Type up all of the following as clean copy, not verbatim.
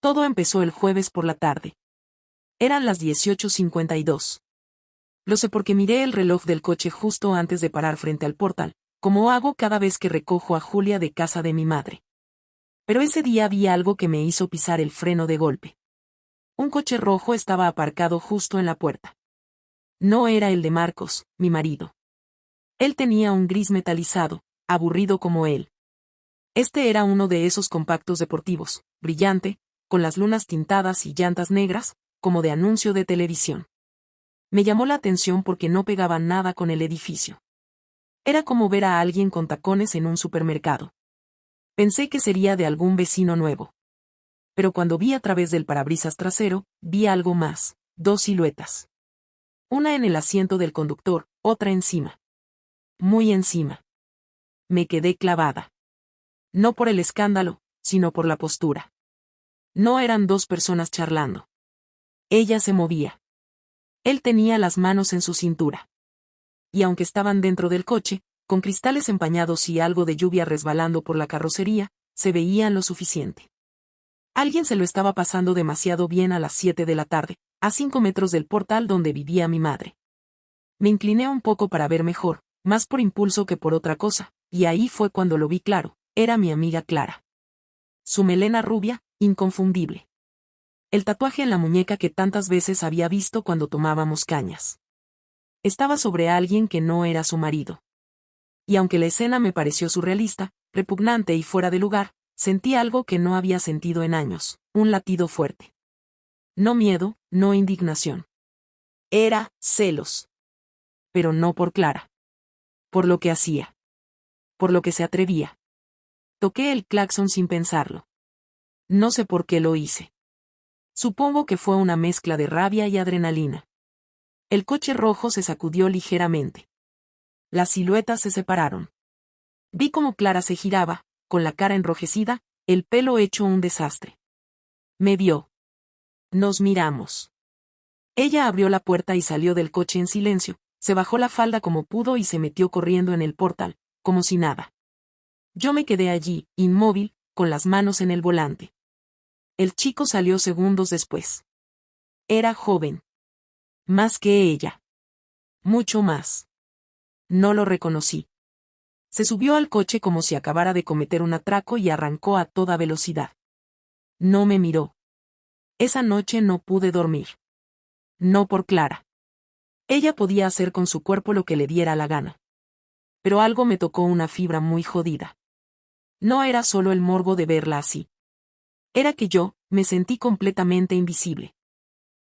Todo empezó el jueves por la tarde. Eran las 18:52. Lo sé porque miré el reloj del coche justo antes de parar frente al portal, como hago cada vez que recojo a Julia de casa de mi madre. Pero ese día vi algo que me hizo pisar el freno de golpe. Un coche rojo estaba aparcado justo en la puerta. No era el de Marcos, mi marido. Él tenía un gris metalizado, aburrido como él. Este era uno de esos compactos deportivos, brillante, con las lunas tintadas y llantas negras, como de anuncio de televisión. Me llamó la atención porque no pegaba nada con el edificio. Era como ver a alguien con tacones en un supermercado. Pensé que sería de algún vecino nuevo. Pero cuando vi a través del parabrisas trasero, vi algo más, 2 siluetas. Una en el asiento del conductor, otra encima. Muy encima. Me quedé clavada. No por el escándalo, sino por la postura. No eran 2 personas charlando. Ella se movía. Él tenía las manos en su cintura. Y aunque estaban dentro del coche, con cristales empañados y algo de lluvia resbalando por la carrocería, se veían lo suficiente. Alguien se lo estaba pasando demasiado bien a las 7 de la tarde, a 5 metros del portal donde vivía mi madre. Me incliné un poco para ver mejor, más por impulso que por otra cosa, y ahí fue cuando lo vi claro, era mi amiga Clara. Su melena rubia, inconfundible. El tatuaje en la muñeca que tantas veces había visto cuando tomábamos cañas. Estaba sobre alguien que no era su marido. Y aunque la escena me pareció surrealista, repugnante y fuera de lugar, sentí algo que no había sentido en años, un latido fuerte. No miedo, no indignación. Era celos. Pero no por Clara. Por lo que hacía. Por lo que se atrevía. Toqué el claxon sin pensarlo. No sé por qué lo hice. Supongo que fue una mezcla de rabia y adrenalina. El coche rojo se sacudió ligeramente. Las siluetas se separaron. Vi cómo Clara se giraba, con la cara enrojecida, el pelo hecho un desastre. Me vio. Nos miramos. Ella abrió la puerta y salió del coche en silencio, se bajó la falda como pudo y se metió corriendo en el portal, como si nada. Yo me quedé allí, inmóvil, con las manos en el volante. El chico salió segundos después. Era joven. Más que ella. Mucho más. No lo reconocí. Se subió al coche como si acabara de cometer un atraco y arrancó a toda velocidad. No me miró. Esa noche no pude dormir. No por Clara. Ella podía hacer con su cuerpo lo que le diera la gana. Pero algo me tocó una fibra muy jodida. No era solo el morbo de verla así. Era que yo, me sentí completamente invisible.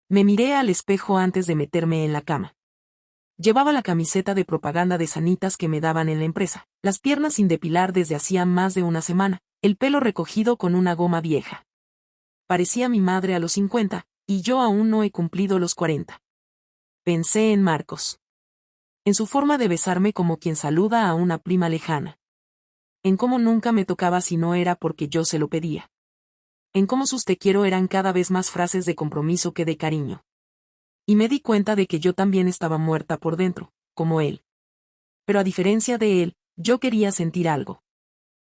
Me miré al espejo antes de meterme en la cama. Llevaba la camiseta de propaganda de Sanitas que me daban en la empresa, las piernas sin depilar desde hacía más de una semana, el pelo recogido con una goma vieja. Parecía mi madre a los 50, y yo aún no he cumplido los 40. Pensé en Marcos. En su forma de besarme como quien saluda a una prima lejana. En cómo nunca me tocaba si no era porque yo se lo pedía. En cómo sus te quiero eran cada vez más frases de compromiso que de cariño. Y me di cuenta de que yo también estaba muerta por dentro, como él. Pero a diferencia de él, yo quería sentir algo.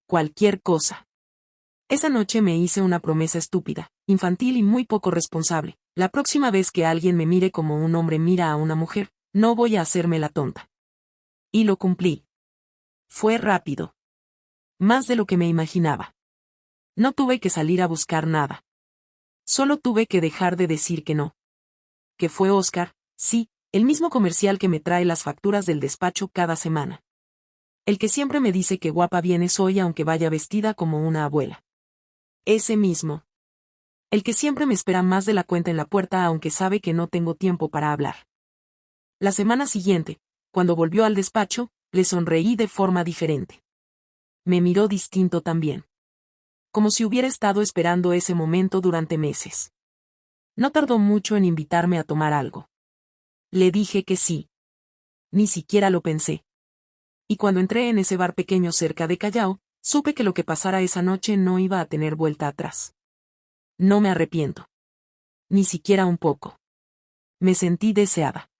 Cualquier cosa. Esa noche me hice una promesa estúpida, infantil y muy poco responsable. La próxima vez que alguien me mire como un hombre mira a una mujer, no voy a hacerme la tonta. Y lo cumplí. Fue rápido. Más de lo que me imaginaba. No tuve que salir a buscar nada. Solo tuve que dejar de decir que no. Que fue Oscar, sí, el mismo comercial que me trae las facturas del despacho cada semana. El que siempre me dice que guapa viene soy aunque vaya vestida como una abuela. Ese mismo. El que siempre me espera más de la cuenta en la puerta aunque sabe que no tengo tiempo para hablar. La semana siguiente, cuando volvió al despacho, le sonreí de forma diferente. Me miró distinto también. Como si hubiera estado esperando ese momento durante meses. No tardó mucho en invitarme a tomar algo. Le dije que sí. Ni siquiera lo pensé. Y cuando entré en ese bar pequeño cerca de Callao, supe que lo que pasara esa noche no iba a tener vuelta atrás. No me arrepiento. Ni siquiera un poco. Me sentí deseada.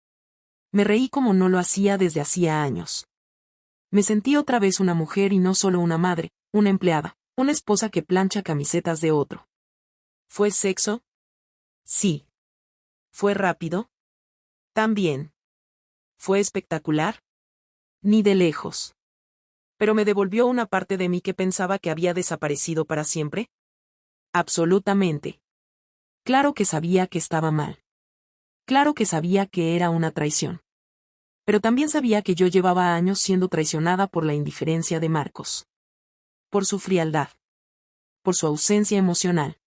Me reí como no lo hacía desde hacía años. Me sentí otra vez una mujer y no solo una madre, una empleada, una esposa que plancha camisetas de otro. ¿Fue sexo? Sí. ¿Fue rápido? También. ¿Fue espectacular? Ni de lejos. ¿Pero me devolvió una parte de mí que pensaba que había desaparecido para siempre? Absolutamente. Claro que sabía que estaba mal. Claro que sabía que era una traición. Pero también sabía que yo llevaba años siendo traicionada por la indiferencia de Marcos. Por su frialdad. Por su ausencia emocional.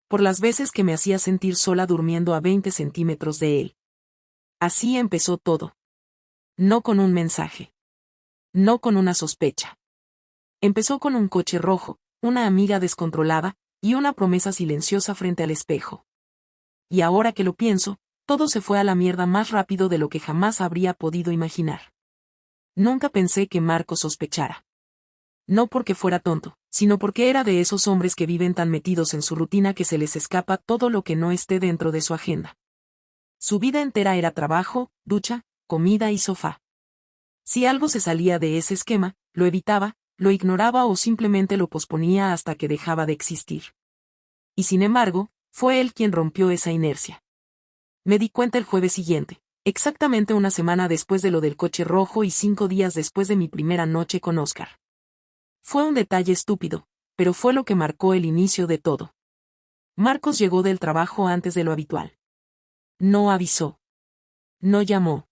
Por las veces que me hacía sentir sola durmiendo a 20 centímetros de él. Así empezó todo. No con un mensaje. No con una sospecha. Empezó con un coche rojo, una amiga descontrolada, y una promesa silenciosa frente al espejo. Y ahora que lo pienso, todo se fue a la mierda más rápido de lo que jamás habría podido imaginar. Nunca pensé que Marco sospechara. No porque fuera tonto, sino porque era de esos hombres que viven tan metidos en su rutina que se les escapa todo lo que no esté dentro de su agenda. Su vida entera era trabajo, ducha, comida y sofá. Si algo se salía de ese esquema, lo evitaba, lo ignoraba o simplemente lo posponía hasta que dejaba de existir. Y sin embargo, fue él quien rompió esa inercia. Me di cuenta el jueves siguiente, exactamente una semana después de lo del coche rojo y 5 días después de mi primera noche con Oscar. Fue un detalle estúpido, pero fue lo que marcó el inicio de todo. Marcos llegó del trabajo antes de lo habitual. No avisó. No llamó.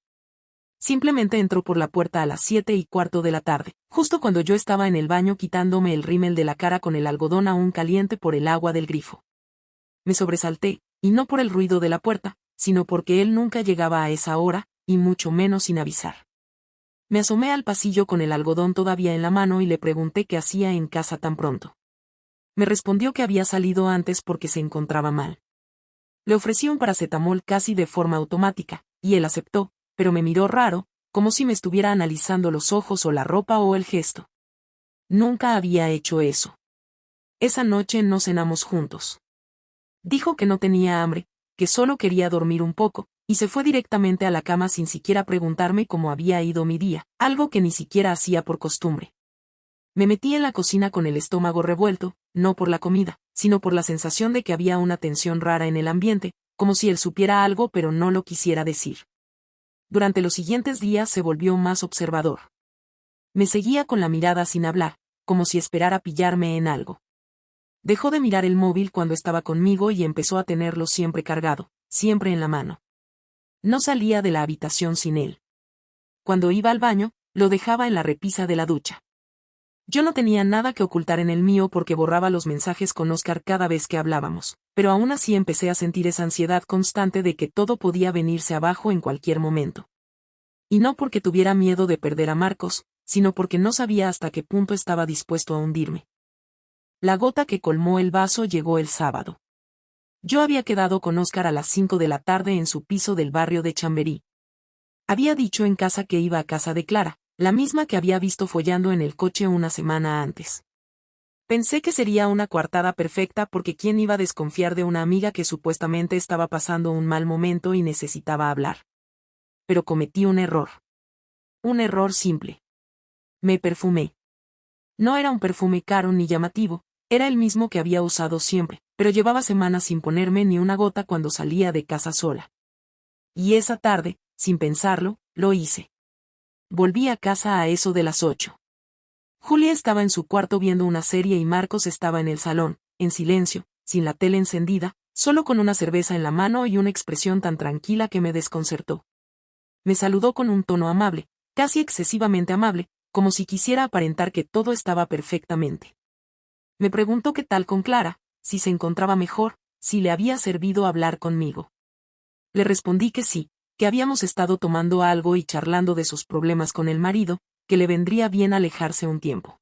Simplemente entró por la puerta a las 7:15 de la tarde, justo cuando yo estaba en el baño quitándome el rímel de la cara con el algodón aún caliente por el agua del grifo. Me sobresalté, y no por el ruido de la puerta, sino porque él nunca llegaba a esa hora, y mucho menos sin avisar. Me asomé al pasillo con el algodón todavía en la mano y le pregunté qué hacía en casa tan pronto. Me respondió que había salido antes porque se encontraba mal. Le ofrecí un paracetamol casi de forma automática, y él aceptó, pero me miró raro, como si me estuviera analizando los ojos o la ropa o el gesto. Nunca había hecho eso. Esa noche no cenamos juntos. Dijo que no tenía hambre, que solo quería dormir un poco, y se fue directamente a la cama sin siquiera preguntarme cómo había ido mi día, algo que ni siquiera hacía por costumbre. Me metí en la cocina con el estómago revuelto, no por la comida, sino por la sensación de que había una tensión rara en el ambiente, como si él supiera algo pero no lo quisiera decir. Durante los siguientes días se volvió más observador. Me seguía con la mirada sin hablar, como si esperara pillarme en algo. Dejó de mirar el móvil cuando estaba conmigo y empezó a tenerlo siempre cargado, siempre en la mano. No salía de la habitación sin él. Cuando iba al baño, lo dejaba en la repisa de la ducha. Yo no tenía nada que ocultar en el mío porque borraba los mensajes con Oscar cada vez que hablábamos, pero aún así empecé a sentir esa ansiedad constante de que todo podía venirse abajo en cualquier momento. Y no porque tuviera miedo de perder a Marcos, sino porque no sabía hasta qué punto estaba dispuesto a hundirme. La gota que colmó el vaso llegó el sábado. Yo había quedado con Oscar a las 5 de la tarde en su piso del barrio de Chamberí. Había dicho en casa que iba a casa de Clara, la misma que había visto follando en el coche una semana antes. Pensé que sería una coartada perfecta porque quién iba a desconfiar de una amiga que supuestamente estaba pasando un mal momento y necesitaba hablar. Pero cometí un error. Un error simple. Me perfumé. No era un perfume caro ni llamativo, era el mismo que había usado siempre, pero llevaba semanas sin ponerme ni una gota cuando salía de casa sola. Y esa tarde, sin pensarlo, lo hice. Volví a casa a eso de las 8. Julia estaba en su cuarto viendo una serie y Marcos estaba en el salón, en silencio, sin la tele encendida, solo con una cerveza en la mano y una expresión tan tranquila que me desconcertó. Me saludó con un tono amable, casi excesivamente amable, como si quisiera aparentar que todo estaba perfectamente. Me preguntó qué tal con Clara, si se encontraba mejor, si le había servido hablar conmigo. Le respondí que sí, que habíamos estado tomando algo y charlando de sus problemas con el marido, que le vendría bien alejarse un tiempo.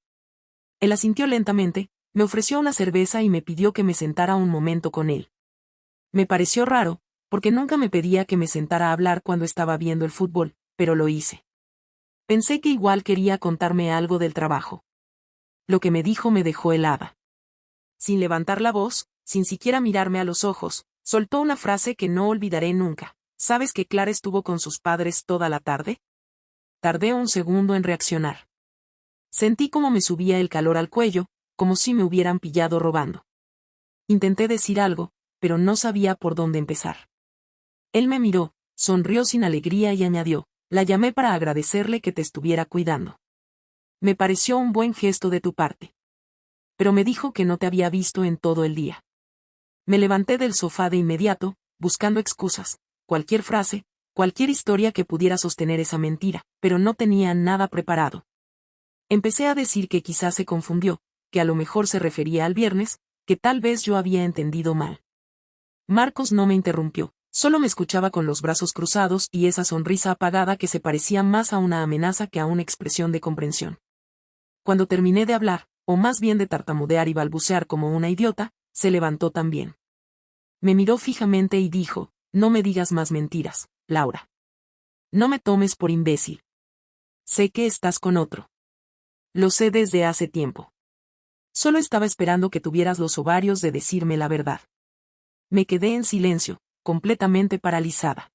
Él asintió lentamente, me ofreció una cerveza y me pidió que me sentara un momento con él. Me pareció raro, porque nunca me pedía que me sentara a hablar cuando estaba viendo el fútbol, pero lo hice. Pensé que igual quería contarme algo del trabajo. Lo que me dijo me dejó helada. Sin levantar la voz, sin siquiera mirarme a los ojos, soltó una frase que no olvidaré nunca. ¿Sabes que Clara estuvo con sus padres toda la tarde? Tardé un segundo en reaccionar. Sentí como me subía el calor al cuello, como si me hubieran pillado robando. Intenté decir algo, pero no sabía por dónde empezar. Él me miró, sonrió sin alegría y añadió, la llamé para agradecerle que te estuviera cuidando. Me pareció un buen gesto de tu parte. Pero me dijo que no te había visto en todo el día. Me levanté del sofá de inmediato, buscando excusas, cualquier frase, cualquier historia que pudiera sostener esa mentira, pero no tenía nada preparado. Empecé a decir que quizás se confundió, que a lo mejor se refería al viernes, que tal vez yo había entendido mal. Marcos no me interrumpió, solo me escuchaba con los brazos cruzados y esa sonrisa apagada que se parecía más a una amenaza que a una expresión de comprensión. Cuando terminé de hablar, o más bien de tartamudear y balbucear como una idiota, se levantó también. Me miró fijamente y dijo, no me digas más mentiras, Laura. No me tomes por imbécil. Sé que estás con otro. Lo sé desde hace tiempo. Solo estaba esperando que tuvieras los ovarios de decirme la verdad. Me quedé en silencio, completamente paralizada.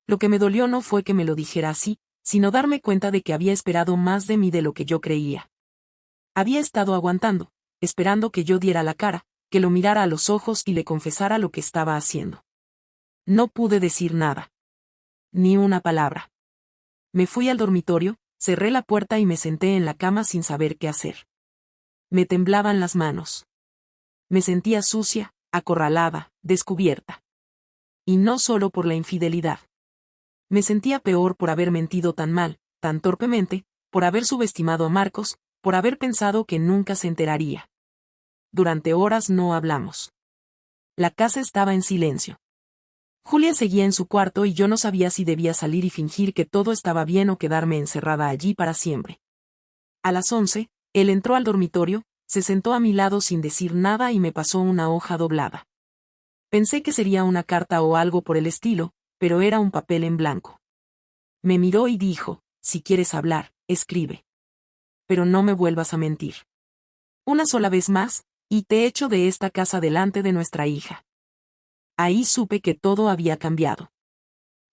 Lo que me dolió no fue que me lo dijera así, sino darme cuenta de que había esperado más de mí de lo que yo creía. Había estado aguantando, esperando que yo diera la cara, que lo mirara a los ojos y le confesara lo que estaba haciendo. No pude decir nada. Ni una palabra. Me fui al dormitorio, cerré la puerta y me senté en la cama sin saber qué hacer. Me temblaban las manos. Me sentía sucia, acorralada, descubierta. Y no solo por la infidelidad. Me sentía peor por haber mentido tan mal, tan torpemente, por haber subestimado a Marcos, por haber pensado que nunca se enteraría. Durante horas no hablamos. La casa estaba en silencio. Julia seguía en su cuarto y yo no sabía si debía salir y fingir que todo estaba bien o quedarme encerrada allí para siempre. A las 11, él entró al dormitorio, se sentó a mi lado sin decir nada y me pasó una hoja doblada. Pensé que sería una carta o algo por el estilo, pero era un papel en blanco. Me miró y dijo, si quieres hablar, escribe. Pero no me vuelvas a mentir. Una sola vez más, y te echo de esta casa delante de nuestra hija. Ahí supe que todo había cambiado.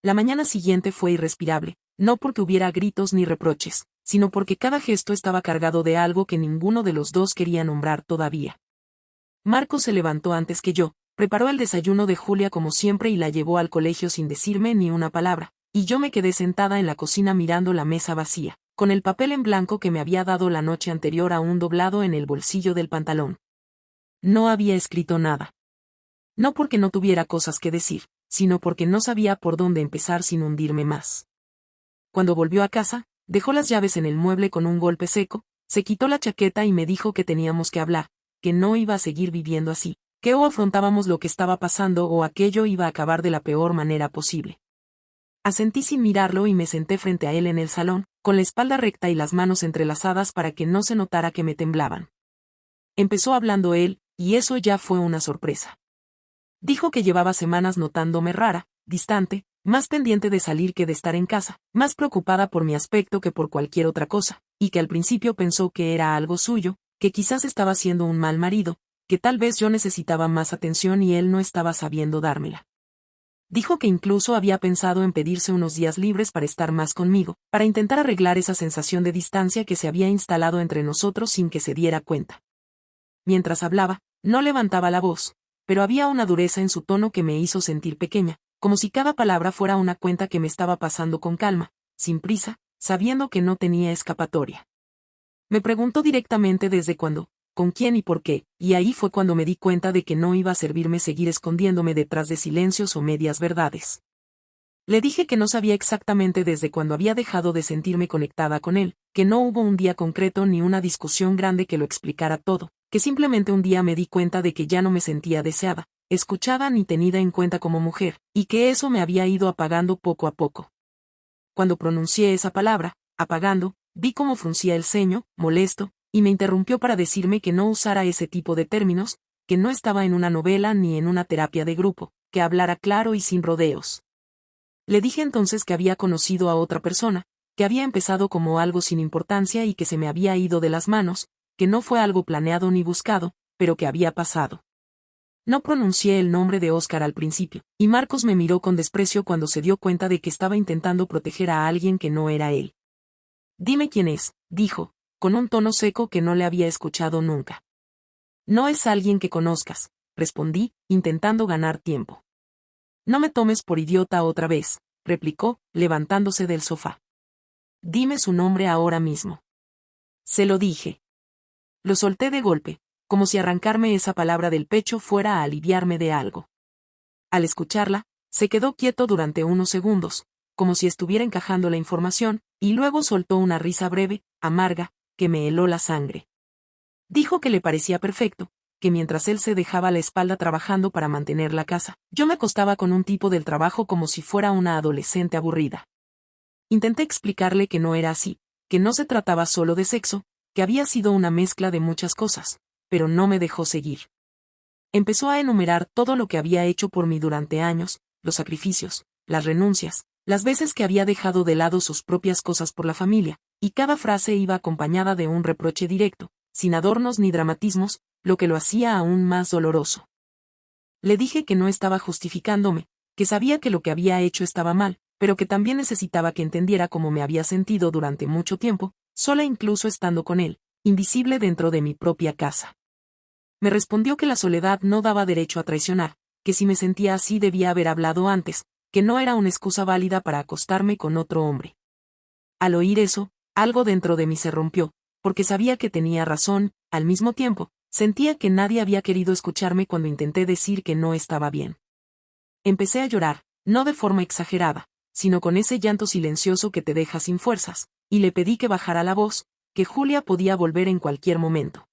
La mañana siguiente fue irrespirable, no porque hubiera gritos ni reproches, sino porque cada gesto estaba cargado de algo que ninguno de los dos quería nombrar todavía. Marcos se levantó antes que yo, preparó el desayuno de Julia como siempre y la llevó al colegio sin decirme ni una palabra, y yo me quedé sentada en la cocina mirando la mesa vacía, con el papel en blanco que me había dado la noche anterior aún doblado en el bolsillo del pantalón. No había escrito nada. No porque no tuviera cosas que decir, sino porque no sabía por dónde empezar sin hundirme más. Cuando volvió a casa, dejó las llaves en el mueble con un golpe seco, se quitó la chaqueta y me dijo que teníamos que hablar, que no iba a seguir viviendo así, que o afrontábamos lo que estaba pasando o aquello iba a acabar de la peor manera posible. Asentí sin mirarlo y me senté frente a él en el salón, con la espalda recta y las manos entrelazadas para que no se notara que me temblaban. Empezó hablando él, y eso ya fue una sorpresa. Dijo que llevaba semanas notándome rara, distante, más pendiente de salir que de estar en casa, más preocupada por mi aspecto que por cualquier otra cosa, y que al principio pensó que era algo suyo, que quizás estaba siendo un mal marido, que tal vez yo necesitaba más atención y él no estaba sabiendo dármela. Dijo que incluso había pensado en pedirse unos días libres para estar más conmigo, para intentar arreglar esa sensación de distancia que se había instalado entre nosotros sin que se diera cuenta. Mientras hablaba, no levantaba la voz, pero había una dureza en su tono que me hizo sentir pequeña, como si cada palabra fuera una cuenta que me estaba pasando con calma, sin prisa, sabiendo que no tenía escapatoria. Me preguntó directamente desde cuándo, con quién y por qué, y ahí fue cuando me di cuenta de que no iba a servirme seguir escondiéndome detrás de silencios o medias verdades. Le dije que no sabía exactamente desde cuándo había dejado de sentirme conectada con él, que no hubo un día concreto ni una discusión grande que lo explicara todo, que simplemente un día me di cuenta de que ya no me sentía deseada, escuchada ni tenida en cuenta como mujer, y que eso me había ido apagando poco a poco. Cuando pronuncié esa palabra, apagando, vi cómo fruncía el ceño, molesto, y me interrumpió para decirme que no usara ese tipo de términos, que no estaba en una novela ni en una terapia de grupo, que hablara claro y sin rodeos. Le dije entonces que había conocido a otra persona, que había empezado como algo sin importancia y que se me había ido de las manos, que no fue algo planeado ni buscado, pero que había pasado. No pronuncié el nombre de Óscar al principio, y Marcos me miró con desprecio cuando se dio cuenta de que estaba intentando proteger a alguien que no era él. Dime quién es, dijo, con un tono seco que no le había escuchado nunca. No es alguien que conozcas, respondí, intentando ganar tiempo. No me tomes por idiota otra vez, replicó, levantándose del sofá. Dime su nombre ahora mismo. Se lo dije. Lo solté de golpe, como si arrancarme esa palabra del pecho fuera a aliviarme de algo. Al escucharla, se quedó quieto durante unos segundos, como si estuviera encajando la información, y luego soltó una risa breve, amarga, que me heló la sangre. Dijo que le parecía perfecto, que mientras él se dejaba la espalda trabajando para mantener la casa, yo me acostaba con un tipo del trabajo como si fuera una adolescente aburrida. Intenté explicarle que no era así, que no se trataba solo de sexo, que había sido una mezcla de muchas cosas, pero no me dejó seguir. Empezó a enumerar todo lo que había hecho por mí durante años, los sacrificios, las renuncias, las veces que había dejado de lado sus propias cosas por la familia, y cada frase iba acompañada de un reproche directo, sin adornos ni dramatismos, lo que lo hacía aún más doloroso. Le dije que no estaba justificándome, que sabía que lo que había hecho estaba mal, pero que también necesitaba que entendiera cómo me había sentido durante mucho tiempo, sola incluso estando con él, invisible dentro de mi propia casa. Me respondió que la soledad no daba derecho a traicionar, que si me sentía así debía haber hablado antes, que no era una excusa válida para acostarme con otro hombre. Al oír eso, algo dentro de mí se rompió, porque sabía que tenía razón, al mismo tiempo, sentía que nadie había querido escucharme cuando intenté decir que no estaba bien. Empecé a llorar, no de forma exagerada, sino con ese llanto silencioso que te deja sin fuerzas, y le pedí que bajara la voz, que Julia podía volver en cualquier momento.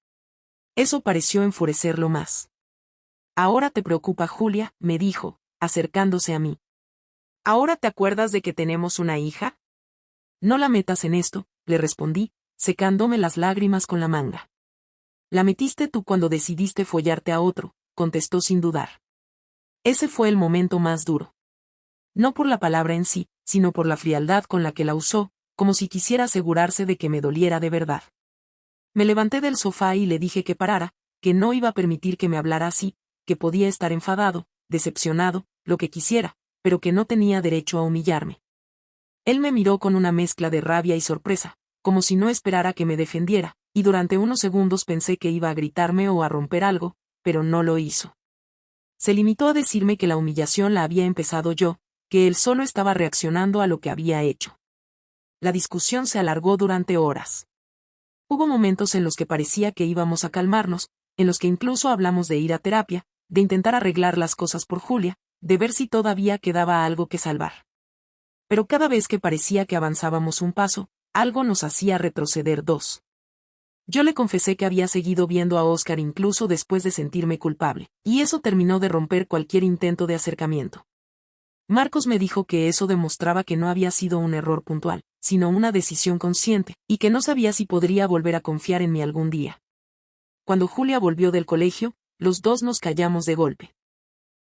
Eso pareció enfurecerlo más. «Ahora te preocupa Julia», me dijo, acercándose a mí. «¿Ahora te acuerdas de que tenemos una hija?» «No la metas en esto», le respondí, secándome las lágrimas con la manga. «La metiste tú cuando decidiste follarte a otro», contestó sin dudar. Ese fue el momento más duro. No por la palabra en sí, sino por la frialdad con la que la usó, como si quisiera asegurarse de que me doliera de verdad. Me levanté del sofá y le dije que parara, que no iba a permitir que me hablara así, que podía estar enfadado, decepcionado, lo que quisiera, pero que no tenía derecho a humillarme. Él me miró con una mezcla de rabia y sorpresa, como si no esperara que me defendiera, y durante unos segundos pensé que iba a gritarme o a romper algo, pero no lo hizo. Se limitó a decirme que la humillación la había empezado yo, que él solo estaba reaccionando a lo que había hecho. La discusión se alargó durante horas. Hubo momentos en los que parecía que íbamos a calmarnos, en los que incluso hablamos de ir a terapia, de intentar arreglar las cosas por Julia, de ver si todavía quedaba algo que salvar. Pero cada vez que parecía que avanzábamos un paso, algo nos hacía retroceder dos. Yo le confesé que había seguido viendo a Oscar incluso después de sentirme culpable, y eso terminó de romper cualquier intento de acercamiento. Marcos me dijo que eso demostraba que no había sido un error puntual, sino una decisión consciente, y que no sabía si podría volver a confiar en mí algún día. Cuando Julia volvió del colegio, los dos nos callamos de golpe.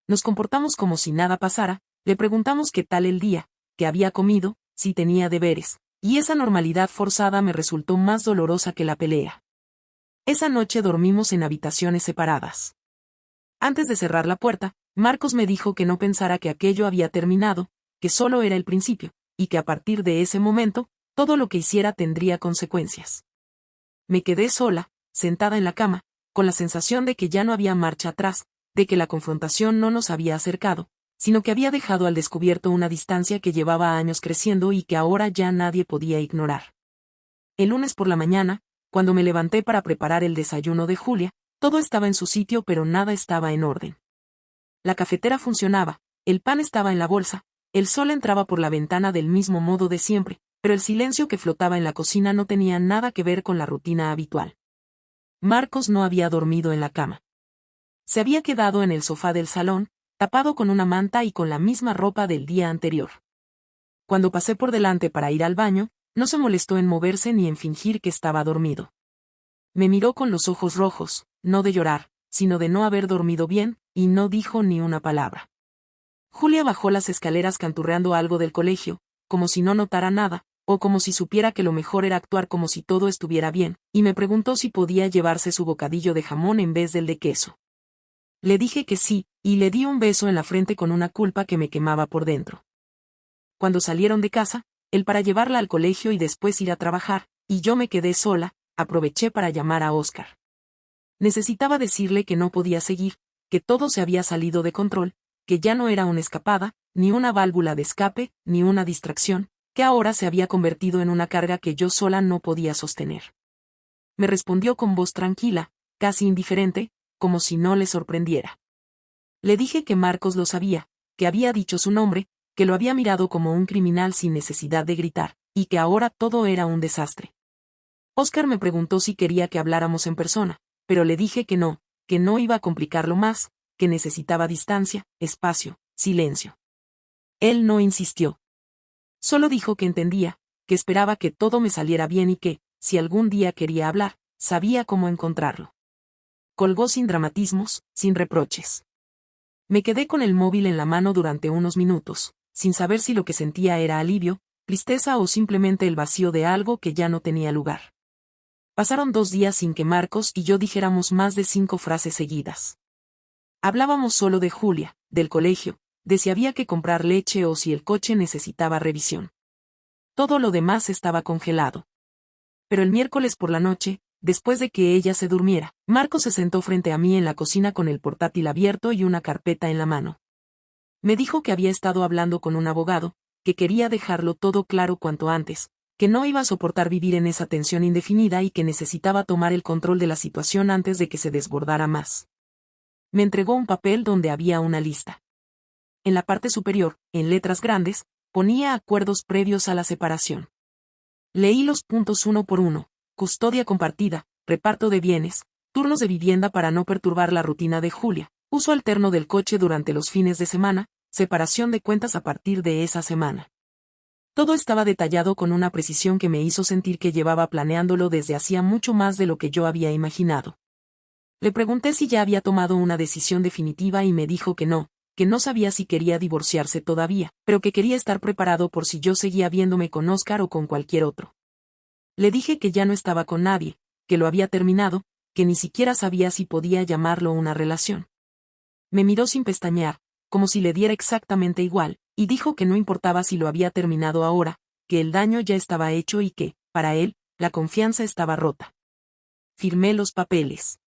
Nos comportamos como si nada pasara, le preguntamos qué tal el día, qué había comido, si tenía deberes, y esa normalidad forzada me resultó más dolorosa que la pelea. Esa noche dormimos en habitaciones separadas. Antes de cerrar la puerta, Marcos me dijo que no pensara que aquello había terminado, que solo era el principio, y que a partir de ese momento, todo lo que hiciera tendría consecuencias. Me quedé sola, sentada en la cama, con la sensación de que ya no había marcha atrás, de que la confrontación no nos había acercado, sino que había dejado al descubierto una distancia que llevaba años creciendo y que ahora ya nadie podía ignorar. El lunes por la mañana, cuando me levanté para preparar el desayuno de Julia, todo estaba en su sitio pero nada estaba en orden. La cafetera funcionaba, el pan estaba en la bolsa, el sol entraba por la ventana del mismo modo de siempre, pero el silencio que flotaba en la cocina no tenía nada que ver con la rutina habitual. Marcos no había dormido en la cama. Se había quedado en el sofá del salón, tapado con una manta y con la misma ropa del día anterior. Cuando pasé por delante para ir al baño, no se molestó en moverse ni en fingir que estaba dormido. Me miró con los ojos rojos, no de llorar, sino de no haber dormido bien, y no dijo ni una palabra. Julia bajó las escaleras canturreando algo del colegio, como si no notara nada, o como si supiera que lo mejor era actuar como si todo estuviera bien, y me preguntó si podía llevarse su bocadillo de jamón en vez del de queso. Le dije que sí, y le di un beso en la frente con una culpa que me quemaba por dentro. Cuando salieron de casa, él para llevarla al colegio y después ir a trabajar, y yo me quedé sola, aproveché para llamar a Oscar. Necesitaba decirle que no podía seguir, que todo se había salido de control, que ya no era una escapada, ni una válvula de escape, ni una distracción, que ahora se había convertido en una carga que yo sola no podía sostener. Me respondió con voz tranquila, casi indiferente, como si no le sorprendiera. Le dije que Marcos lo sabía, que había dicho su nombre, que lo había mirado como un criminal sin necesidad de gritar, y que ahora todo era un desastre. Óscar me preguntó si quería que habláramos en persona, pero le dije que no iba a complicarlo más, que necesitaba distancia, espacio, silencio. Él no insistió. Solo dijo que entendía, que esperaba que todo me saliera bien y que, si algún día quería hablar, sabía cómo encontrarlo. Colgó sin dramatismos, sin reproches. Me quedé con el móvil en la mano durante unos minutos, sin saber si lo que sentía era alivio, tristeza o simplemente el vacío de algo que ya no tenía lugar. Pasaron 2 días sin que Marcos y yo dijéramos más de 5 frases seguidas. Hablábamos solo de Julia, del colegio, de si había que comprar leche o si el coche necesitaba revisión. Todo lo demás estaba congelado. Pero el miércoles por la noche, después de que ella se durmiera, Marcos se sentó frente a mí en la cocina con el portátil abierto y una carpeta en la mano. Me dijo que había estado hablando con un abogado, que quería dejarlo todo claro cuanto antes, que no iba a soportar vivir en esa tensión indefinida y que necesitaba tomar el control de la situación antes de que se desbordara más. Me entregó un papel donde había una lista. En la parte superior, en letras grandes, ponía acuerdos previos a la separación. Leí los puntos uno por uno: custodia compartida, reparto de bienes, turnos de vivienda para no perturbar la rutina de Julia, uso alterno del coche durante los fines de semana, separación de cuentas a partir de esa semana. Todo estaba detallado con una precisión que me hizo sentir que llevaba planeándolo desde hacía mucho más de lo que yo había imaginado. Le pregunté si ya había tomado una decisión definitiva y me dijo que no sabía si quería divorciarse todavía, pero que quería estar preparado por si yo seguía viéndome con Óscar o con cualquier otro. Le dije que ya no estaba con nadie, que lo había terminado, que ni siquiera sabía si podía llamarlo una relación. Me miró sin pestañear, como si le diera exactamente igual, y dijo que no importaba si lo había terminado ahora, que el daño ya estaba hecho y que, para él, la confianza estaba rota. Firmé los papeles.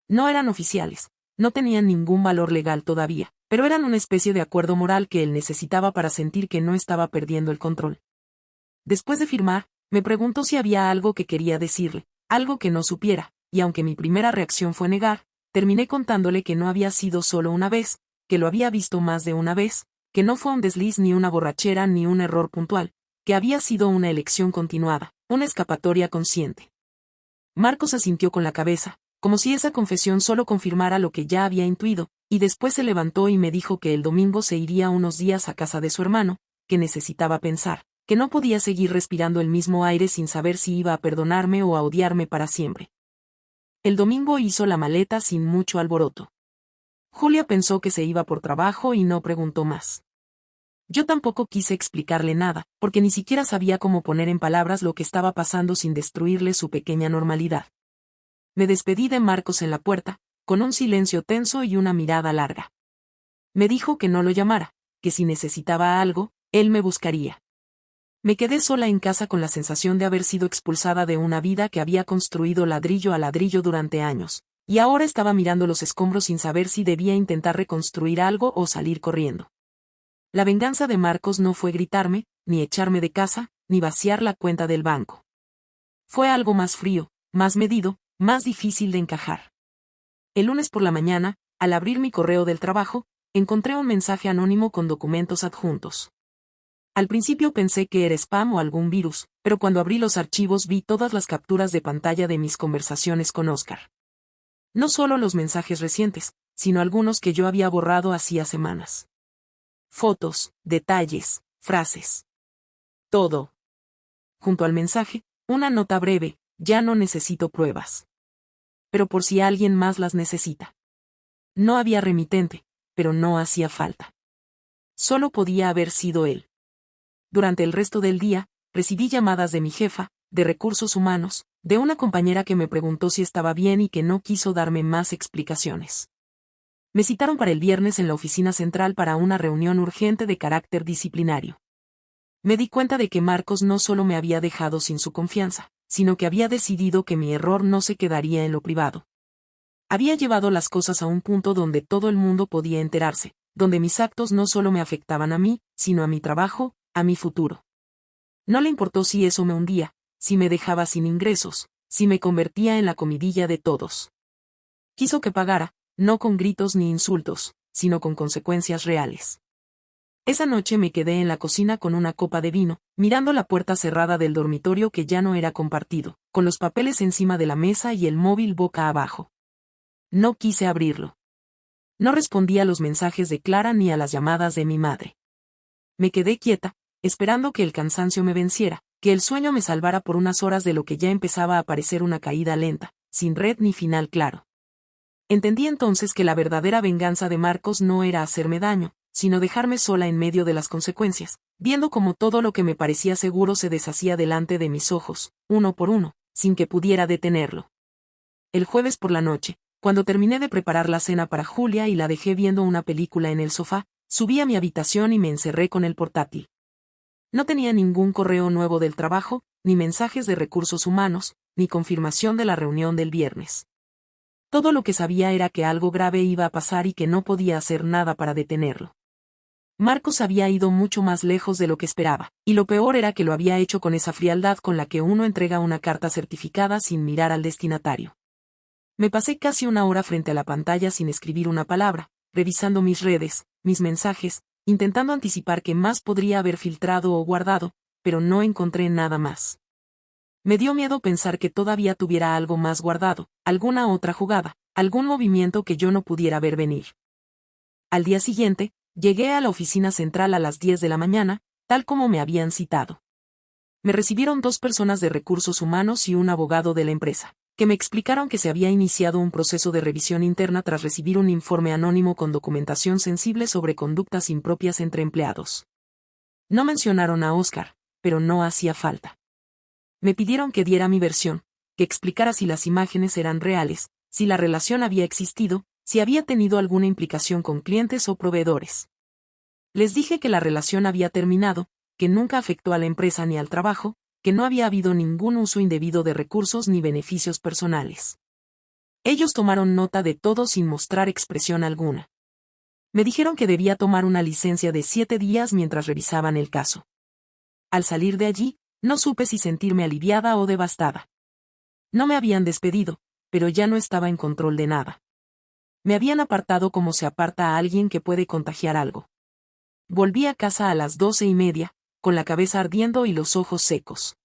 No eran oficiales, no tenían ningún valor legal todavía, pero eran una especie de acuerdo moral que él necesitaba para sentir que no estaba perdiendo el control. Después de firmar, me preguntó si había algo que quería decirle, algo que no supiera, y aunque mi primera reacción fue negar, terminé contándole que no había sido solo una vez, que lo había visto más de una vez, que no fue un desliz ni una borrachera ni un error puntual, que había sido una elección continuada, una escapatoria consciente. Marcos asintió con la cabeza, como si esa confesión solo confirmara lo que ya había intuido, y después se levantó y me dijo que el domingo se iría unos días a casa de su hermano, que necesitaba pensar, que no podía seguir respirando el mismo aire sin saber si iba a perdonarme o a odiarme para siempre. El domingo hizo la maleta sin mucho alboroto. Julia pensó que se iba por trabajo y no preguntó más. Yo tampoco quise explicarle nada, porque ni siquiera sabía cómo poner en palabras lo que estaba pasando sin destruirle su pequeña normalidad. Me despedí de Marcos en la puerta, con un silencio tenso y una mirada larga. Me dijo que no lo llamara, que si necesitaba algo, él me buscaría. Me quedé sola en casa con la sensación de haber sido expulsada de una vida que había construido ladrillo a ladrillo durante años, y ahora estaba mirando los escombros sin saber si debía intentar reconstruir algo o salir corriendo. La venganza de Marcos no fue gritarme, ni echarme de casa, ni vaciar la cuenta del banco. Fue algo más frío, más medido, más difícil de encajar. El lunes por la mañana, al abrir mi correo del trabajo, encontré un mensaje anónimo con documentos adjuntos. Al principio pensé que era spam o algún virus, pero cuando abrí los archivos vi todas las capturas de pantalla de mis conversaciones con Óscar. No solo los mensajes recientes, sino algunos que yo había borrado hacía semanas. Fotos, detalles, frases. Todo. Junto al mensaje, una nota breve: ya no necesito pruebas. Pero por si alguien más las necesita. No había remitente, pero no hacía falta. Solo podía haber sido él. Durante el resto del día, recibí llamadas de mi jefa, de recursos humanos, de una compañera que me preguntó si estaba bien y que no quiso darme más explicaciones. Me citaron para el viernes en la oficina central para una reunión urgente de carácter disciplinario. Me di cuenta de que Marcos no solo me había dejado sin su confianza, sino que había decidido que mi error no se quedaría en lo privado. Había llevado las cosas a un punto donde todo el mundo podía enterarse, donde mis actos no solo me afectaban a mí, sino a mi trabajo, a mi futuro. No le importó si eso me hundía, si me dejaba sin ingresos, si me convertía en la comidilla de todos. Quiso que pagara, no con gritos ni insultos, sino con consecuencias reales. Esa noche me quedé en la cocina con una copa de vino, mirando la puerta cerrada del dormitorio que ya no era compartido, con los papeles encima de la mesa y el móvil boca abajo. No quise abrirlo. No respondí a los mensajes de Clara ni a las llamadas de mi madre. Me quedé quieta, esperando que el cansancio me venciera, que el sueño me salvara por unas horas de lo que ya empezaba a parecer una caída lenta, sin red ni final claro. Entendí entonces que la verdadera venganza de Marcos no era hacerme daño, sino dejarme sola en medio de las consecuencias, viendo cómo todo lo que me parecía seguro se deshacía delante de mis ojos, uno por uno, sin que pudiera detenerlo. El jueves por la noche, cuando terminé de preparar la cena para Julia y la dejé viendo una película en el sofá, subí a mi habitación y me encerré con el portátil. No tenía ningún correo nuevo del trabajo, ni mensajes de recursos humanos, ni confirmación de la reunión del viernes. Todo lo que sabía era que algo grave iba a pasar y que no podía hacer nada para detenerlo. Marcos había ido mucho más lejos de lo que esperaba, y lo peor era que lo había hecho con esa frialdad con la que uno entrega una carta certificada sin mirar al destinatario. Me pasé casi una hora frente a la pantalla sin escribir una palabra, revisando mis redes, mis mensajes, intentando anticipar qué más podría haber filtrado o guardado, pero no encontré nada más. Me dio miedo pensar que todavía tuviera algo más guardado, alguna otra jugada, algún movimiento que yo no pudiera ver venir. Al día siguiente, llegué a la oficina central a las 10 de la mañana, tal como me habían citado. Me recibieron 2 personas de recursos humanos y un abogado de la empresa, que me explicaron que se había iniciado un proceso de revisión interna tras recibir un informe anónimo con documentación sensible sobre conductas impropias entre empleados. No mencionaron a Oscar, pero no hacía falta. Me pidieron que diera mi versión, que explicara si las imágenes eran reales, si la relación había existido, si había tenido alguna implicación con clientes o proveedores. Les dije que la relación había terminado, que nunca afectó a la empresa ni al trabajo, que no había habido ningún uso indebido de recursos ni beneficios personales. Ellos tomaron nota de todo sin mostrar expresión alguna. Me dijeron que debía tomar una licencia de 7 días mientras revisaban el caso. Al salir de allí, no supe si sentirme aliviada o devastada. No me habían despedido, pero ya no estaba en control de nada. Me habían apartado como se aparta a alguien que puede contagiar algo. Volví a casa a las 12:30, con la cabeza ardiendo y los ojos secos.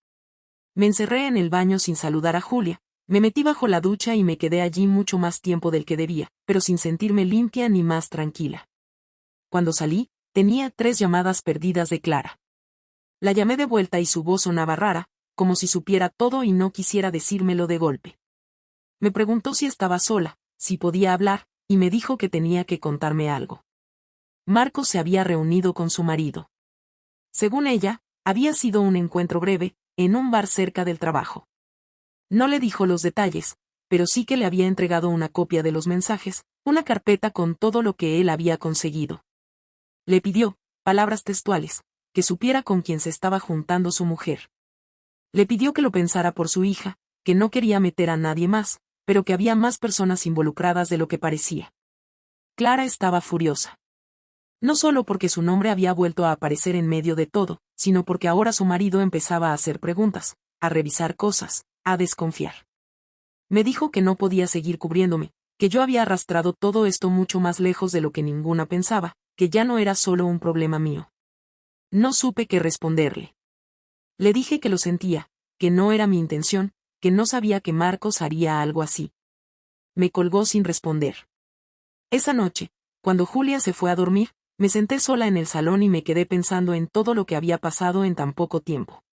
Me encerré en el baño sin saludar a Julia, me metí bajo la ducha y me quedé allí mucho más tiempo del que debía, pero sin sentirme limpia ni más tranquila. Cuando salí, tenía 3 llamadas perdidas de Clara. La llamé de vuelta y su voz sonaba rara, como si supiera todo y no quisiera decírmelo de golpe. Me preguntó si estaba sola, si podía hablar, y me dijo que tenía que contarme algo. Marcos se había reunido con su marido. Según ella, había sido un encuentro breve, en un bar cerca del trabajo. No le dijo los detalles, pero sí que le había entregado una copia de los mensajes, una carpeta con todo lo que él había conseguido. Le pidió, palabras textuales, que supiera con quién se estaba juntando su mujer. Le pidió que lo pensara por su hija, que no quería meter a nadie más, pero que había más personas involucradas de lo que parecía. Clara estaba furiosa. No solo porque su nombre había vuelto a aparecer en medio de todo, sino porque ahora su marido empezaba a hacer preguntas, a revisar cosas, a desconfiar. Me dijo que no podía seguir cubriéndome, que yo había arrastrado todo esto mucho más lejos de lo que ninguna pensaba, que ya no era solo un problema mío. No supe qué responderle. Le dije que lo sentía, que no era mi intención, que no sabía que Marcos haría algo así. Me colgó sin responder. Esa noche, cuando Julia se fue a dormir, me senté sola en el salón y me quedé pensando en todo lo que había pasado en tan poco tiempo.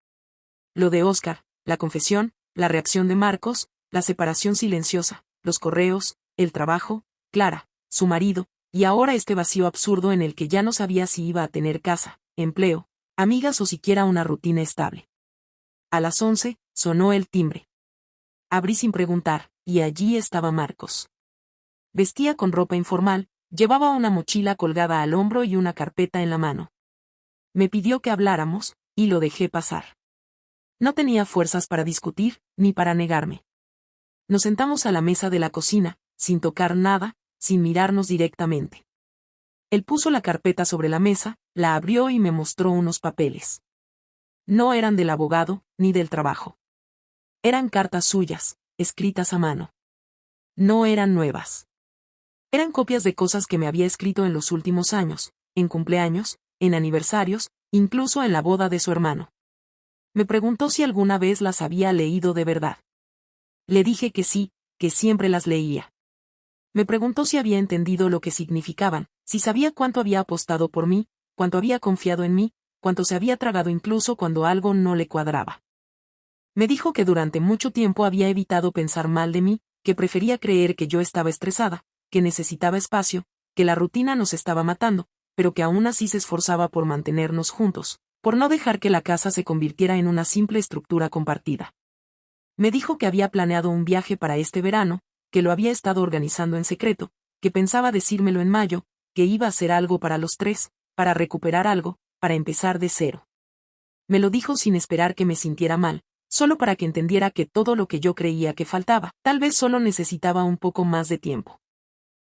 Lo de Oscar, la confesión, la reacción de Marcos, la separación silenciosa, los correos, el trabajo, Clara, su marido, y ahora este vacío absurdo en el que ya no sabía si iba a tener casa, empleo, amigas o siquiera una rutina estable. A las 11, sonó el timbre. Abrí sin preguntar, y allí estaba Marcos. Vestía con ropa informal, llevaba una mochila colgada al hombro y una carpeta en la mano. Me pidió que habláramos, y lo dejé pasar. No tenía fuerzas para discutir, ni para negarme. Nos sentamos a la mesa de la cocina, sin tocar nada, sin mirarnos directamente. Él puso la carpeta sobre la mesa, la abrió y me mostró unos papeles. No eran del abogado, ni del trabajo. Eran cartas suyas, escritas a mano. No eran nuevas. Eran copias de cosas que me había escrito en los últimos años, en cumpleaños, en aniversarios, incluso en la boda de su hermano. Me preguntó si alguna vez las había leído de verdad. Le dije que sí, que siempre las leía. Me preguntó si había entendido lo que significaban, si sabía cuánto había apostado por mí, cuánto había confiado en mí, cuánto se había tragado incluso cuando algo no le cuadraba. Me dijo que durante mucho tiempo había evitado pensar mal de mí, que prefería creer que yo estaba estresada, que necesitaba espacio, que la rutina nos estaba matando, pero que aún así se esforzaba por mantenernos juntos, por no dejar que la casa se convirtiera en una simple estructura compartida. Me dijo que había planeado un viaje para este verano, que lo había estado organizando en secreto, que pensaba decírmelo en mayo, que iba a hacer algo para los tres, para recuperar algo, para empezar de cero. Me lo dijo sin esperar que me sintiera mal, solo para que entendiera que todo lo que yo creía que faltaba, tal vez solo necesitaba un poco más de tiempo.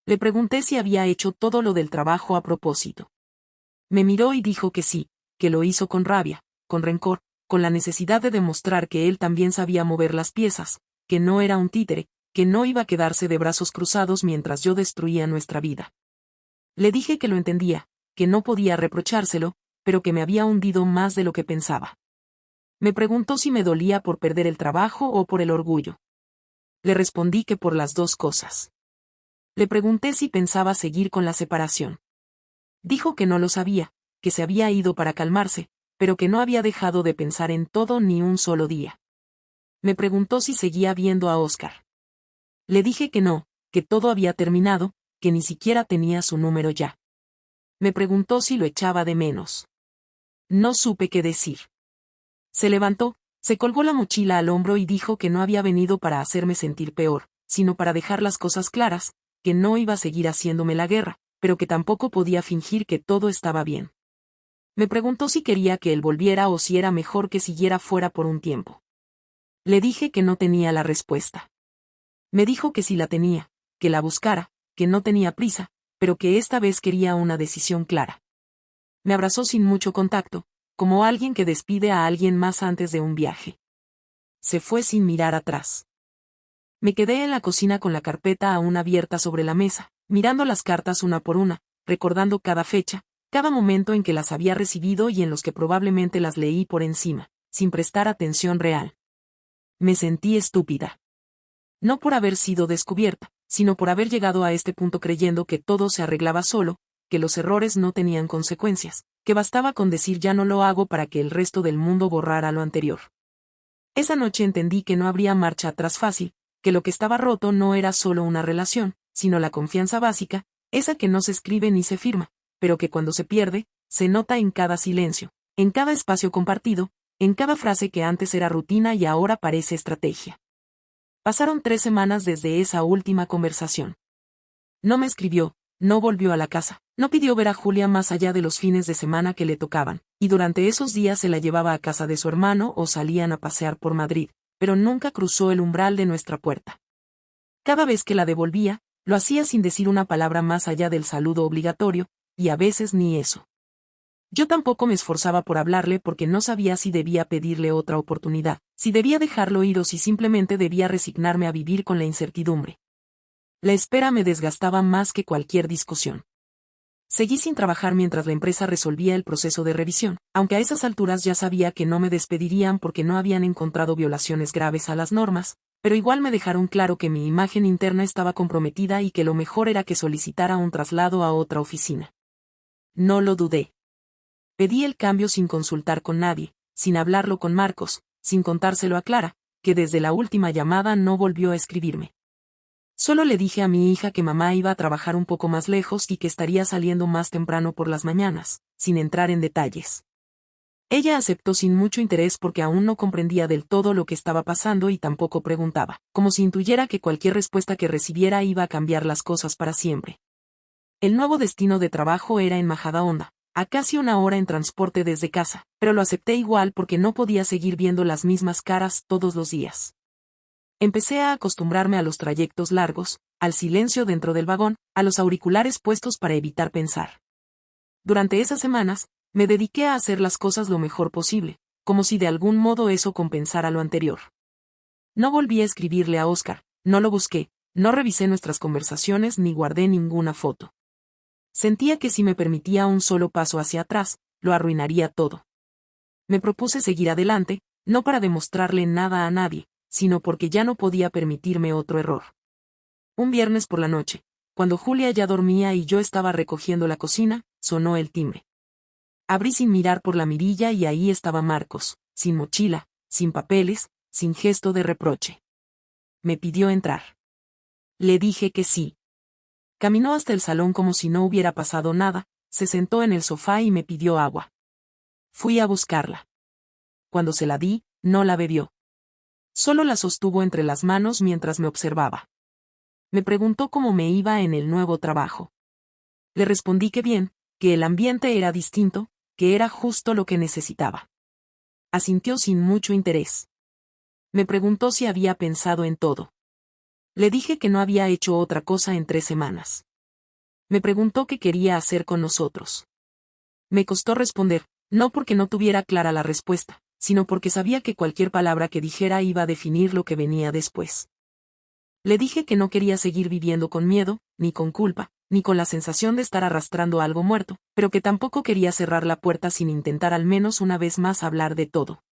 Le pregunté si había hecho todo lo del trabajo a propósito. Me miró y dijo que sí, que lo hizo con rabia, con rencor, con la necesidad de demostrar que él también sabía mover las piezas, que no era un títere, que no iba a quedarse de brazos cruzados mientras yo destruía nuestra vida. Le dije que lo entendía, que no podía reprochárselo, pero que me había hundido más de lo que pensaba. Me preguntó si me dolía por perder el trabajo o por el orgullo. Le respondí que por las dos cosas. Le pregunté si pensaba seguir con la separación. Dijo que no lo sabía, que se había ido para calmarse, pero que no había dejado de pensar en todo ni un solo día. Me preguntó si seguía viendo a Oscar. Le dije que no, que todo había terminado, que ni siquiera tenía su número ya. Me preguntó si lo echaba de menos. No supe qué decir. Se levantó, se colgó la mochila al hombro y dijo que no había venido para hacerme sentir peor, sino para dejar las cosas claras, que no iba a seguir haciéndome la guerra, pero que tampoco podía fingir que todo estaba bien. Me preguntó si quería que él volviera o si era mejor que siguiera fuera por un tiempo. Le dije que no tenía la respuesta. Me dijo que sí la tenía, que la buscara, que no tenía prisa, pero que esta vez quería una decisión clara. Me abrazó sin mucho contacto, como alguien que despide a alguien más antes de un viaje. Se fue sin mirar atrás. Me quedé en la cocina con la carpeta aún abierta sobre la mesa, mirando las cartas una por una, recordando cada fecha, cada momento en que las había recibido y en los que probablemente las leí por encima, sin prestar atención real. Me sentí estúpida. No por haber sido descubierta, sino por haber llegado a este punto creyendo que todo se arreglaba solo, que los errores no tenían consecuencias, que bastaba con decir ya no lo hago para que el resto del mundo borrara lo anterior. Esa noche entendí que no habría marcha atrás fácil, que lo que estaba roto no era solo una relación, sino la confianza básica, esa que no se escribe ni se firma, pero que cuando se pierde, se nota en cada silencio, en cada espacio compartido, en cada frase que antes era rutina y ahora parece estrategia. Pasaron 3 semanas desde esa última conversación. No me escribió, no volvió a la casa, no pidió ver a Julia más allá de los fines de semana que le tocaban, y durante esos días se la llevaba a casa de su hermano o salían a pasear por Madrid, pero nunca cruzó el umbral de nuestra puerta. Cada vez que la devolvía, lo hacía sin decir una palabra más allá del saludo obligatorio, y a veces ni eso. Yo tampoco me esforzaba por hablarle porque no sabía si debía pedirle otra oportunidad, si debía dejarlo ir o si simplemente debía resignarme a vivir con la incertidumbre. La espera me desgastaba más que cualquier discusión. Seguí sin trabajar mientras la empresa resolvía el proceso de revisión, aunque a esas alturas ya sabía que no me despedirían porque no habían encontrado violaciones graves a las normas, pero igual me dejaron claro que mi imagen interna estaba comprometida y que lo mejor era que solicitara un traslado a otra oficina. No lo dudé. Pedí el cambio sin consultar con nadie, sin hablarlo con Marcos, sin contárselo a Clara, que desde la última llamada no volvió a escribirme. Solo le dije a mi hija que mamá iba a trabajar un poco más lejos y que estaría saliendo más temprano por las mañanas, sin entrar en detalles. Ella aceptó sin mucho interés porque aún no comprendía del todo lo que estaba pasando y tampoco preguntaba, como si intuyera que cualquier respuesta que recibiera iba a cambiar las cosas para siempre. El nuevo destino de trabajo era en Majadahonda, a casi 1 hora en transporte desde casa, pero lo acepté igual porque no podía seguir viendo las mismas caras todos los días. Empecé a acostumbrarme a los trayectos largos, al silencio dentro del vagón, a los auriculares puestos para evitar pensar. Durante esas semanas, me dediqué a hacer las cosas lo mejor posible, como si de algún modo eso compensara lo anterior. No volví a escribirle a Oscar, no lo busqué, no revisé nuestras conversaciones ni guardé ninguna foto. Sentía que si me permitía un solo paso hacia atrás, lo arruinaría todo. Me propuse seguir adelante, no para demostrarle nada a nadie, sino porque ya no podía permitirme otro error. Un viernes por la noche, cuando Julia ya dormía y yo estaba recogiendo la cocina, sonó el timbre. Abrí sin mirar por la mirilla y ahí estaba Marcos, sin mochila, sin papeles, sin gesto de reproche. Me pidió entrar. Le dije que sí. Caminó hasta el salón como si no hubiera pasado nada, se sentó en el sofá y me pidió agua. Fui a buscarla. Cuando se la di, no la bebió. Solo la sostuvo entre las manos mientras me observaba. Me preguntó cómo me iba en el nuevo trabajo. Le respondí que bien, que el ambiente era distinto, que era justo lo que necesitaba. Asintió sin mucho interés. Me preguntó si había pensado en todo. Le dije que no había hecho otra cosa en 3 semanas. Me preguntó qué quería hacer con nosotros. Me costó responder, no porque no tuviera clara la respuesta, sino porque sabía que cualquier palabra que dijera iba a definir lo que venía después. Le dije que no quería seguir viviendo con miedo, ni con culpa, ni con la sensación de estar arrastrando algo muerto, pero que tampoco quería cerrar la puerta sin intentar al menos una vez más hablar de todo.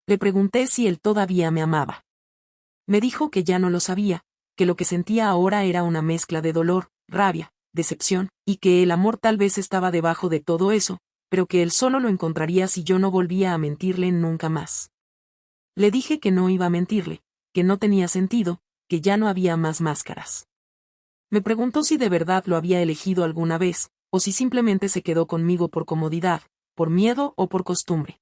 Le pregunté si él todavía me amaba. Me dijo que ya no lo sabía, que lo que sentía ahora era una mezcla de dolor, rabia, decepción, y que el amor tal vez estaba debajo de todo eso, pero que él solo lo encontraría si yo no volvía a mentirle nunca más. Le dije que no iba a mentirle, que no tenía sentido, que ya no había más máscaras. Me preguntó si de verdad lo había elegido alguna vez, o si simplemente se quedó conmigo por comodidad, por miedo o por costumbre.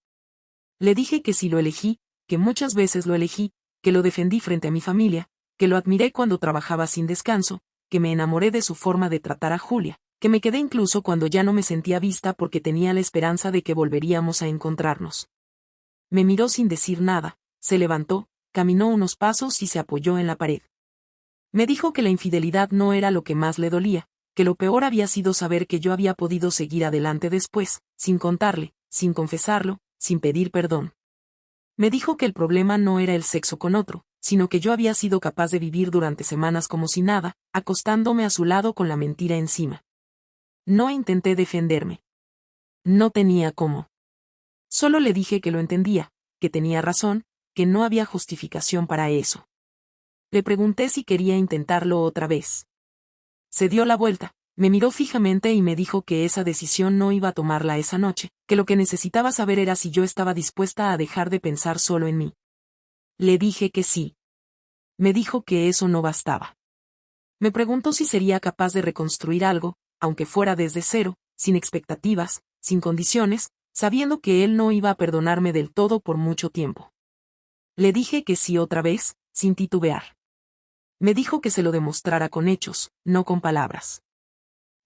Le dije que si lo elegí, que muchas veces lo elegí, que lo defendí frente a mi familia, que lo admiré cuando trabajaba sin descanso, que me enamoré de su forma de tratar a Julia, que me quedé incluso cuando ya no me sentía vista porque tenía la esperanza de que volveríamos a encontrarnos. Me miró sin decir nada, se levantó, caminó unos pasos y se apoyó en la pared. Me dijo que la infidelidad no era lo que más le dolía, que lo peor había sido saber que yo había podido seguir adelante después, sin contarle, sin confesarlo, sin pedir perdón. Me dijo que el problema no era el sexo con otro, sino que yo había sido capaz de vivir durante semanas como si nada, acostándome a su lado con la mentira encima. No intenté defenderme. No tenía cómo. Solo le dije que lo entendía, que tenía razón, que no había justificación para eso. Le pregunté si quería intentarlo otra vez. Se dio la vuelta, me miró fijamente y me dijo que esa decisión no iba a tomarla esa noche, que lo que necesitaba saber era si yo estaba dispuesta a dejar de pensar solo en mí. Le dije que sí. Me dijo que eso no bastaba. Me preguntó si sería capaz de reconstruir algo, aunque fuera desde cero, sin expectativas, sin condiciones, sabiendo que él no iba a perdonarme del todo por mucho tiempo. Le dije que sí otra vez, sin titubear. Me dijo que se lo demostrara con hechos, no con palabras.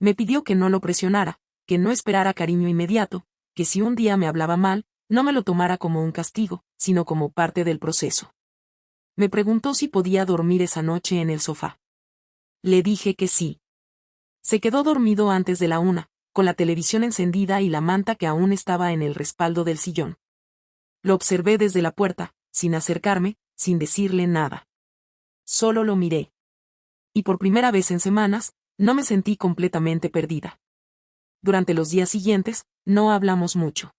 Me pidió que no lo presionara, que no esperara cariño inmediato, que si un día me hablaba mal, no me lo tomara como un castigo, sino como parte del proceso. Me preguntó si podía dormir esa noche en el sofá. Le dije que sí. Se quedó dormido antes de la 1, con la televisión encendida y la manta que aún estaba en el respaldo del sillón. Lo observé desde la puerta, sin acercarme, sin decirle nada. Solo lo miré. Y por primera vez en semanas, no me sentí completamente perdida. Durante los días siguientes, no hablamos mucho.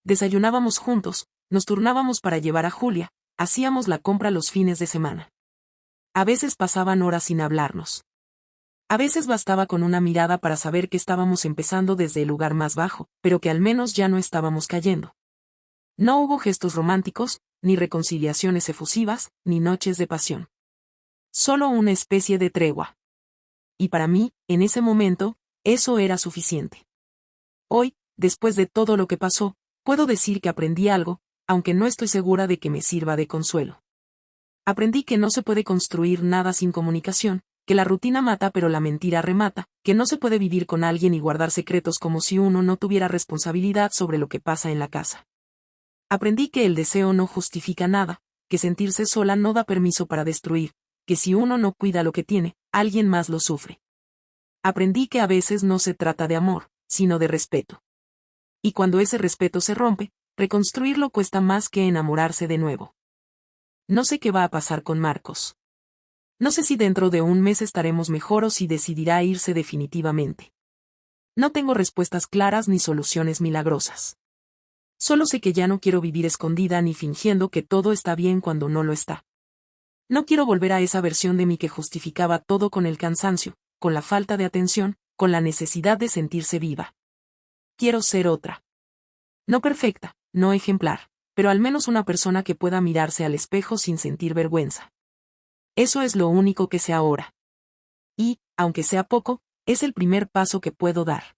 Desayunábamos juntos, nos turnábamos para llevar a Julia, hacíamos la compra los fines de semana. A veces pasaban horas sin hablarnos. A veces bastaba con una mirada para saber que estábamos empezando desde el lugar más bajo, pero que al menos ya no estábamos cayendo. No hubo gestos románticos, ni reconciliaciones efusivas, ni noches de pasión. Solo una especie de tregua. Y para mí, en ese momento, eso era suficiente. Hoy, después de todo lo que pasó, puedo decir que aprendí algo, aunque no estoy segura de que me sirva de consuelo. Aprendí que no se puede construir nada sin comunicación, que la rutina mata pero la mentira remata, que no se puede vivir con alguien y guardar secretos como si uno no tuviera responsabilidad sobre lo que pasa en la casa. Aprendí que el deseo no justifica nada, que sentirse sola no da permiso para destruir, que si uno no cuida lo que tiene, alguien más lo sufre. Aprendí que a veces no se trata de amor, sino de respeto. Y cuando ese respeto se rompe, reconstruirlo cuesta más que enamorarse de nuevo. No sé qué va a pasar con Marcos. No sé si dentro de un mes estaremos mejor o si decidirá irse definitivamente. No tengo respuestas claras ni soluciones milagrosas. Solo sé que ya no quiero vivir escondida ni fingiendo que todo está bien cuando no lo está. No quiero volver a esa versión de mí que justificaba todo con el cansancio, con la falta de atención, con la necesidad de sentirse viva. Quiero ser otra. No perfecta, no ejemplar, pero al menos una persona que pueda mirarse al espejo sin sentir vergüenza. Eso es lo único que sé ahora. Y, aunque sea poco, es el primer paso que puedo dar.